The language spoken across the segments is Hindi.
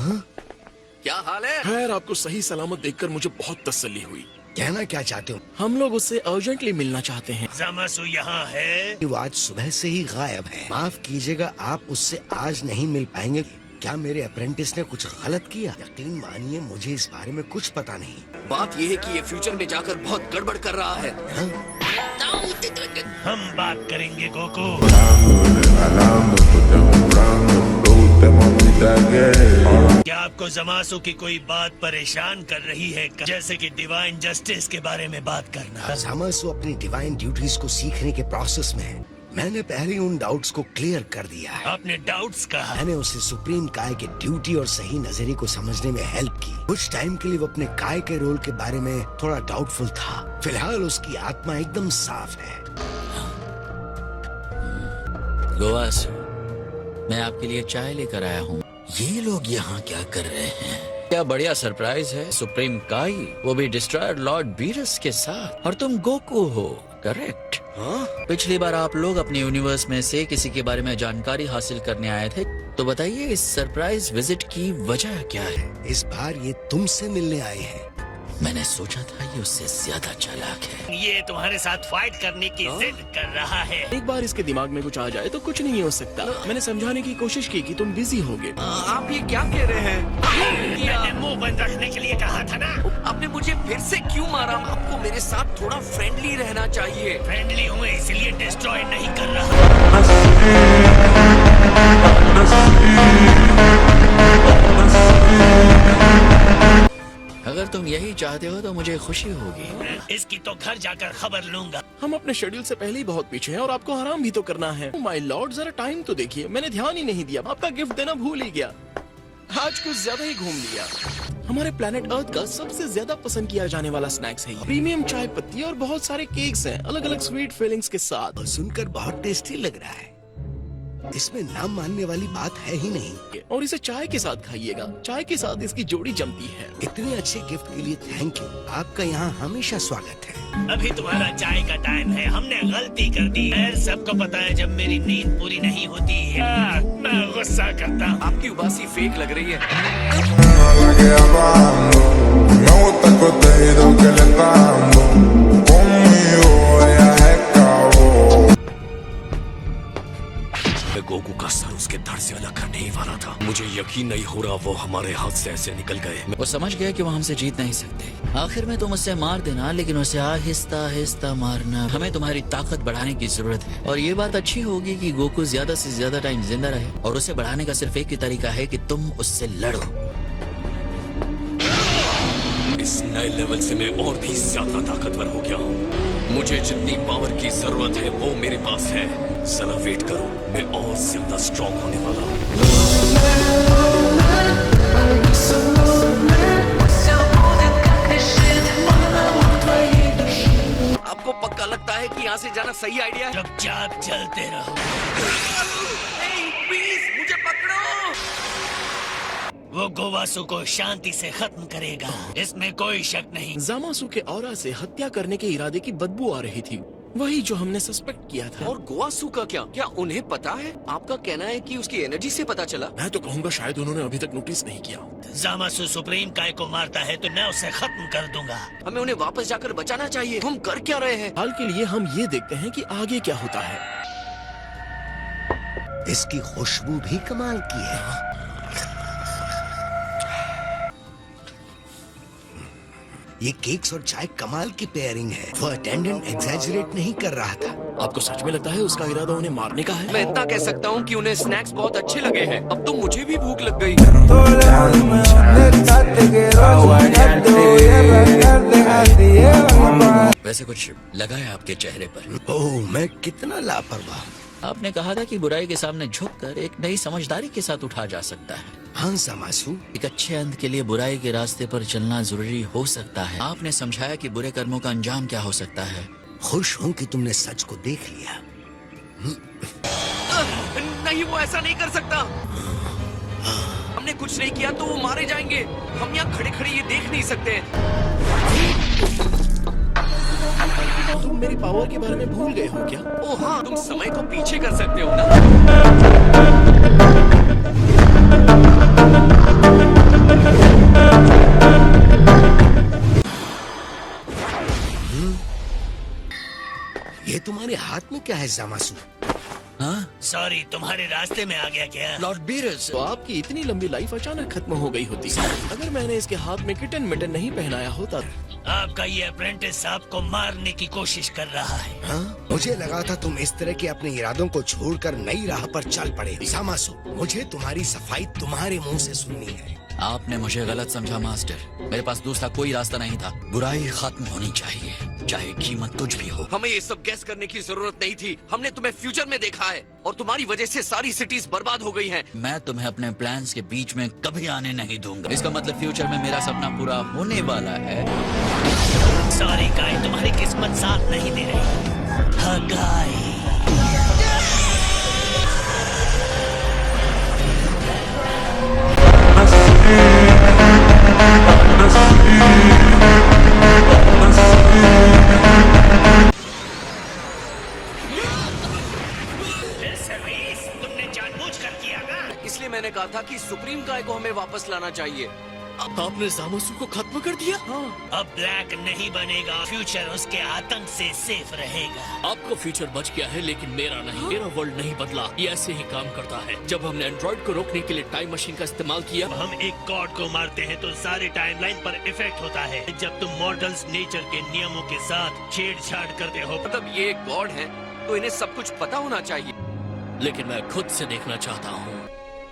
क्या हाल है? खैर, आपको सही सलामत देखकर मुझे बहुत तसल्ली हुई। कहना क्या चाहते हो? हम लोग उससे अर्जेंटली मिलना चाहते हैं। जामासु यहाँ है? वो आज सुबह से ही गायब है। माफ कीजिएगा, आप उससे आज नहीं मिल पाएंगे। क्या मेरे अप्रेंटिस ने कुछ गलत किया? यकीन मानिए, मुझे इस बारे में कुछ पता नहीं। बात यह है कि ये फ्यूचर में जाकर बहुत गड़बड़ कर रहा है। हम बात करेंगे गोकू। क्या आपको जमासु की कोई बात परेशान कर रही है, जैसे कि डिवाइन जस्टिस के बारे में बात करना? जामासु अपनी डिवाइन ड्यूटीज को सीखने के प्रोसेस में है। मैंने पहले उन डाउट्स को क्लियर कर दिया है। आपने डाउट्स कहा? मैंने उसे सुप्रीम काय के ड्यूटी और सही नजरिए को समझने में हेल्प की। कुछ टाइम के लिए वो अपने काय के रोल के बारे में थोड़ा डाउटफुल था। फिलहाल उसकी आत्मा एकदम साफ है। गोवासु, मैं आपके लिए चाय लेकर आया हूँ। ये लोग यहाँ क्या कर रहे हैं? क्या बढ़िया सरप्राइज है। सुप्रीम काई, वो भी डिस्ट्रॉयर लॉर्ड बीरस के साथ, और तुम गोकू हो, करेक्ट? हाँ? पिछली बार आप लोग अपने यूनिवर्स में से किसी के बारे में जानकारी हासिल करने आए थे, तो बताइए इस सरप्राइज विजिट की वजह क्या है? इस बार ये तुमसे मिलने आए हैं। मैंने सोचा था ये उससे ज्यादा चालाक है। ये तुम्हारे साथ फाइट करने की जिद कर रहा है। एक बार इसके दिमाग में कुछ आ जाए तो कुछ नहीं हो सकता। मैंने समझाने की कोशिश की कि तुम बिजी होगे। आप ये क्या कह रहे हैं? मैंने मुंह बंद रखने के लिए कहा था ना। आपने मुझे फिर से क्यों मारा? आपको मेरे साथ थोड़ा फ्रेंडली रहना चाहिए। फ्रेंडली हूँ इसलिए डिस्ट्रॉय नहीं कर रहा। अगर तुम यही चाहते हो तो मुझे खुशी होगी। इसकी तो घर जाकर खबर लूंगा। हम अपने शेड्यूल से पहले ही बहुत पीछे हैं और आपको आराम भी तो करना है। माय लॉर्ड, जरा टाइम तो देखिए। मैंने ध्यान ही नहीं दिया। आपका गिफ्ट देना भूल ही गया। आज कुछ ज्यादा ही घूम लिया। हमारे प्लेनेट अर्थ का सबसे ज्यादा पसंद किया जाने वाला स्नैक्स है ये। प्रीमियम चाय पत्ती और बहुत सारे केक्स हैं, अलग अलग स्वीट फीलिंग्स के साथ। और सुनकर बहुत टेस्टी लग रहा है। इसमें ना मानने वाली बात है ही नहीं। और इसे चाय के साथ खाइएगा। चाय के साथ इसकी जोड़ी जमती है। इतने अच्छे गिफ्ट के लिए थैंक यू। आपका यहाँ हमेशा स्वागत है। अभी तुम्हारा चाय का टाइम है। हमने गलती कर दी है। सबको पता है जब मेरी नींद पूरी नहीं होती है मैं गुस्सा करता हूँ। आपकी उबासी फेक लग रही है। गोकू का सर उसके धड़ से अलग करने ही वाला था। मुझे यकीन नहीं हो रहा वो हमारे हाथ से ऐसे निकल गए। वो समझ गया कि वो हमसे जीत नहीं सकते। आखिर में तुम उससे मार देना, लेकिन उसे आहिस्ता आहिस्ता मारना। हमें तुम्हारी ताकत बढ़ाने की जरूरत है, और ये बात अच्छी होगी कि गोकू ज्यादा से ज्यादा टाइम जिंदा रहे। और उसे बढ़ाने का सिर्फ एक ही तरीका है कि तुम उससे लड़ो। इस नए लेवल से मैं और भी ज्यादा ताकतवर हो गया हूँ। मुझे जितनी पावर की जरूरत है वो मेरे पास है। जरा वेट करो, मैं और ज्यादा स्ट्रॉन्ग होने वाला हूँ। आपको पक्का लगता है कि यहाँ से जाना सही आइडिया है? चुपचाप चलते रहो। प्लीज मुझे पकड़ो। वो गोवासु को शांति से खत्म करेगा, इसमें कोई शक नहीं। जामासु के ऑरा से हत्या करने के इरादे की बदबू आ रही थी, वही जो हमने सस्पेक्ट किया था। और गोवासु का क्या उन्हें पता है? आपका कहना है कि उसकी एनर्जी से पता चला? मैं तो कहूँगा शायद उन्होंने अभी तक नोटिस नहीं किया। जामासु सुप्रीम काय को मारता है तो मैं उसे खत्म कर दूंगा। हमें उन्हें वापस जाकर बचाना चाहिए। हम कर क्या रहे हैं? हाल के लिए हम ये देखते हैं कि आगे क्या होता है। इसकी खुशबू भी कमाल की है। ये केक्स और चाय कमाल की पेयरिंग है। वो अटेंडेंट एग्जैजरेट नहीं कर रहा था। आपको सच में लगता है उसका इरादा उन्हें मारने का है? मैं इतना कह सकता हूँ कि उन्हें स्नैक्स बहुत अच्छे लगे हैं। अब तो मुझे भी भूख लग गई। वैसे कुछ लगा है आपके चेहरे पर? ओह, मैं कितना लापरवाह। आपने कहा था कि बुराई के सामने झुककर एक नई समझदारी के साथ उठा जा सकता है। हाँ जामासु, एक अच्छे अंत के लिए बुराई के रास्ते पर चलना जरूरी हो सकता है। आपने समझाया कि बुरे कर्मों का अंजाम क्या हो सकता है। खुश हूँ कि तुमने सच को देख लिया। नहीं, वो ऐसा नहीं कर सकता। हमने कुछ नहीं किया तो वो मारे जाएंगे। हम यहाँ खड़े खड़े ये देख नहीं सकते। तुम मेरी पावर के बारे में भूल गए हो क्या? ओ हाँ, तुम समय को पीछे कर सकते हो ना? हाथ में क्या है जामासु? हाँ सॉरी, तुम्हारे रास्ते में आ गया क्या? लॉर्ड बीरस, तो आपकी इतनी लंबी लाइफ अचानक खत्म हो गई होती अगर मैंने इसके हाथ में किटन मिटन नहीं पहनाया होता। आपका ये अप्रेंटिस आपको मारने की कोशिश कर रहा है। हाँ? मुझे लगा था तुम इस तरह के अपने इरादों को छोड़कर नई राह पर चल पड़े। जामासु, मुझे तुम्हारी सफाई तुम्हारे मुंह से सुननी है। आपने मुझे गलत समझा मास्टर। मेरे पास दूसरा कोई रास्ता नहीं था। बुराई खत्म होनी चाहिए, चाहे कीमत कुछ भी हो। हमें ये सब गैस करने की जरूरत नहीं थी। हमने तुम्हें फ्यूचर में देखा है और तुम्हारी वजह से सारी सिटीज बर्बाद हो गई हैं। मैं तुम्हें अपने प्लान्स के बीच में कभी आने नहीं दूंगा। इसका मतलब फ्यूचर में मेरा सपना पूरा होने वाला है। सॉरी गाय, तुम्हारी किस्मत साथ नहीं दे रही। हाँ गाय। सर्विस, तुमने जानबूझकर किया ना? इसलिए मैंने कहा था कि सुप्रीम गाय को हमें वापस लाना चाहिए। आपने जामासु को खत्म कर दिया? हाँ। अब ब्लैक नहीं बनेगा, फ्यूचर उसके आतंक से सेफ रहेगा। आपका फ्यूचर बच गया है लेकिन मेरा नहीं। मेरा वर्ल्ड नहीं बदला। ये ऐसे ही काम करता है। जब हमने एंड्रॉइड को रोकने के लिए टाइम मशीन का इस्तेमाल किया, हम एक गॉड को मारते हैं तो सारे टाइमलाइन पर इफेक्ट होता है। जब तुम मॉडल्स नेचर के नियमों के साथ छेड़छाड़ करते हो, मतलब ये गॉड है तो इन्हें सब कुछ पता होना चाहिए। लेकिन मैं खुद से देखना चाहता हूँ।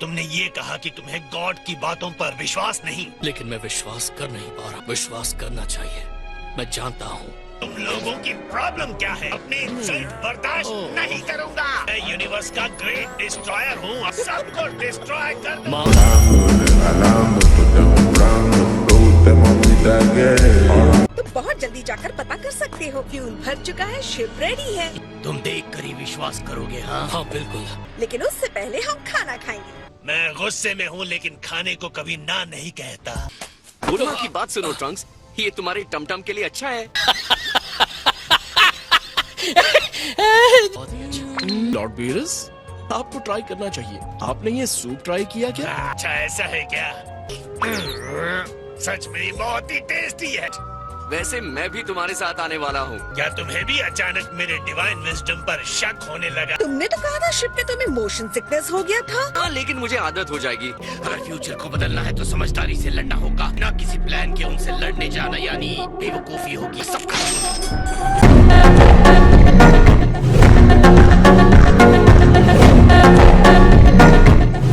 तुमने ये कहा कि तुम्हें गॉड की बातों पर विश्वास नहीं। लेकिन मैं विश्वास कर नहीं पा रहा। विश्वास करना चाहिए। मैं जानता हूँ। तुम लोगों की प्रॉब्लम क्या है? अपनी इंसल्ट बर्दाश्त नहीं करूंगा। मैं यूनिवर्स का ग्रेट डिस्ट्रॉयर हूँ, सबको डिस्ट्रॉय कर दूंगा। तुम बहुत जल्दी जाकर पता कर सकते हो। फ्यूल भर चुका है, शिप रेडी है। तुम देख कर ही विश्वास करोगे। हाँ, हाँ बिल्कुल। लेकिन उससे पहले हम खाना खाएंगे। मैं गुस्से में हूँ लेकिन खाने को कभी ना नहीं कहता। बुलमा की बात सुनो ट्रंक्स, ये तुम्हारे टमटम के लिए अच्छा है। लॉर्ड बीरस, आपको ट्राई करना चाहिए। आपने ये सूप ट्राई किया क्या? अच्छा ऐसा है क्या? सच में बहुत ही टेस्टी है। वैसे मैं भी तुम्हारे साथ आने वाला हूँ। क्या तुम्हें भी अचानक मेरे डिवाइन विजडम पर शक होने लगा? तुमने तो कहा था शिप में तुम्हें मोशन सिकनेस हो गया था। हाँ, लेकिन मुझे आदत हो जाएगी। अगर फ्यूचर को बदलना है तो समझदारी से लड़ना होगा, ना किसी प्लान के उनसे लड़ने जाना, यानी बेवकूफी होगी सबका।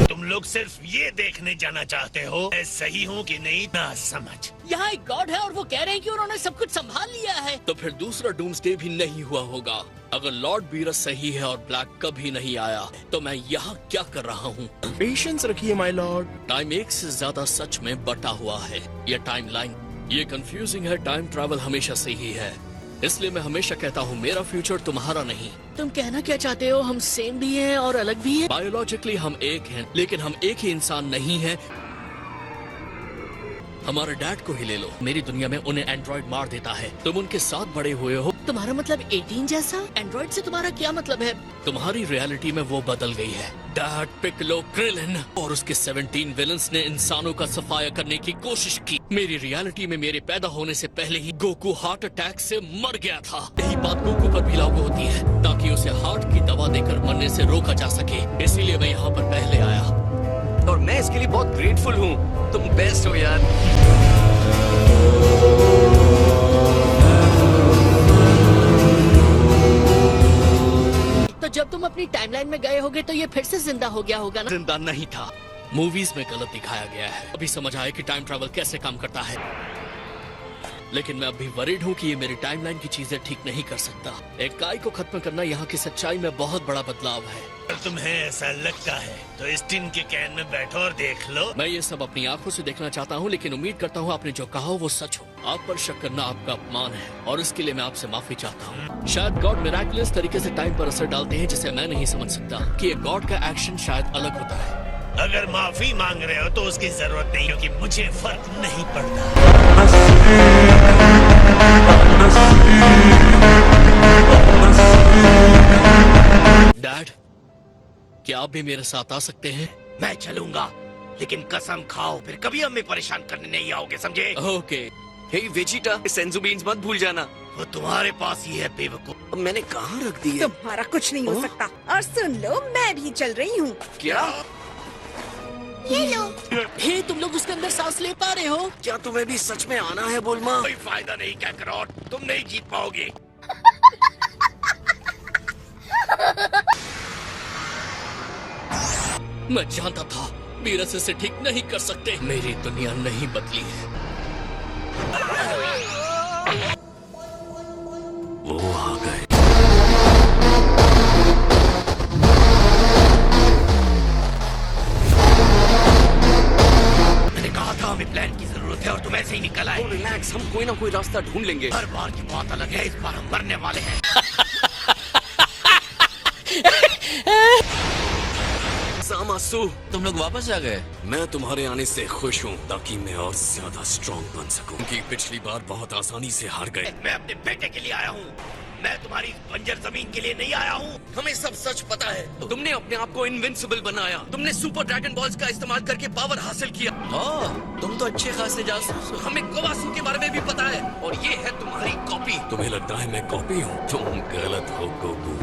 तुम लोग सिर्फ ये देखने जाना चाहते हो मैं सही हूँ कि नहीं, ना समझ। यहाँ एक गॉड है और वो कह रहे हैं कि उन्होंने सब कुछ संभाल लिया है। तो फिर दूसरा डूम्सडे भी नहीं हुआ होगा। अगर लॉर्ड बीरस सही है और ब्लैक कभी नहीं आया तो मैं यहाँ क्या कर रहा हूँ? पेशेंस रखिए माय लॉर्ड। टाइम एक से ज्यादा सच में बटा हुआ है। ये टाइम लाइन, ये कंफ्यूजिंग है। टाइम ट्रैवल हमेशा से ही है, इसलिए मैं हमेशा कहता हूँ मेरा फ्यूचर तुम्हारा नहीं। तुम कहना क्या चाहते हो? हम सेम भी हैं और अलग भी हैं? बायोलॉजिकली हम एक हैं, लेकिन हम एक ही इंसान नहीं हैं। हमारे डैड को ही ले लो। मेरी दुनिया में उन्हें एंड्रॉइड मार देता है। तुम उनके साथ बड़े हुए हो। तुम्हारा मतलब 18 जैसा? एंड्रॉइड से तुम्हारा क्या मतलब है? तुम्हारी रियलिटी में वो बदल गई है। डैड, पिकलो, क्रिलिन और उसके 17 विलन्स ने इंसानों का सफाया करने की कोशिश की। मेरी रियलिटी में मेरे पैदा होने से पहले ही गोकू हार्ट अटैक से मर गया था। यही बात गोकू पर भी लागू होती है, ताकि उसे हार्ट की दवा देकर मरने से रोका जा सके। इसीलिए मैं यहाँ पर पहले आया और मैं इसके लिए बहुत ग्रेटफुल हूँ। तुम बेस्ट हो यार। तो जब तुम अपनी टाइमलाइन में गए होगे तो ये फिर से जिंदा हो गया होगा ना? जिंदा नहीं था, मूवीज में गलत दिखाया गया है। अभी समझ आया कि टाइम ट्रैवल कैसे काम करता है। लेकिन मैं अभी वरीड हूँ कि ये मेरी टाइमलाइन की चीजें ठीक नहीं कर सकता। एक काय को खत्म करना यहाँ की सच्चाई में बहुत बड़ा बदलाव है। अगर तुम्हें ऐसा लगता है तो इस टिन के कैन में बैठो और देख लो। मैं ये सब अपनी आंखों से देखना चाहता हूँ, लेकिन उम्मीद करता हूँ आपने जो कहा हो वो सच हो। आप पर शक करना आपका अपमान है और इसके लिए मैं आपसे माफी चाहता हूँ। शायद गॉड मिराकुलस तरीके से टाइम पर असर डालते हैं जिसे मैं नहीं समझ सकता कि एक गॉड का एक्शन शायद अलग होता है। अगर माफी मांग रहे हो तो उसकी जरूरत नहीं, क्योंकि मुझे फर्क नहीं पड़ता। डैड, क्या आप भी मेरे साथ आ सकते हैं? मैं चलूंगा, लेकिन कसम खाओ फिर कभी हमें परेशान करने नहीं आओगे, समझे? ओके। हे वेजिटा, सेंजू बीन्स मत भूल जाना। वो तुम्हारे पास ही है बेवकूफ। अब मैंने कहाँ रख दी है? तुम्हारा कुछ नहीं हो सकता। और सुन लो, मैं भी चल रही हूँ। क्या? ये लो। हे, तुम लोग उसके अंदर सांस ले पा रहे हो? क्या तुम्हें भी सच में आना है बुलमा? कोई फायदा नहीं कैकरॉट, तुम नहीं जीत पाओगे। मैं जानता था वीरस इसे ठीक नहीं कर सकते। मेरी दुनिया नहीं बदली है। वो आ गए। मैंने कहा था हमें प्लान की जरूरत है और तुम ऐसे ही निकल आए। रिलैक्स, हम कोई ना कोई रास्ता ढूंढ लेंगे। हर बार की बात अलग है, इस बार हम मरने वाले हैं। सामासु, तुम लोग वापस आ गए? मैं तुम्हारे आने से खुश हूँ ताकि मैं और ज्यादा स्ट्रॉन्ग बन सकूं। क्योंकि पिछली बार बहुत आसानी से हार गए। मैं अपने बेटे के लिए आया हूँ, मैं तुम्हारी बंजर जमीन के लिए नहीं आया हूँ। हमें सब सच पता है। तुमने अपने आप को इनविंसिबल बनाया। तुमने सुपर ड्रैगन बॉल्स का इस्तेमाल करके पावर हासिल किया। ओह, तुम तो अच्छे खासे जासूस हो। हमें कोवासू के बारे में भी पता है और ये है तुम्हारी कॉपी। तुम्हें लगता है मैं कॉपी हूँ? तुम गलत हो गोकू।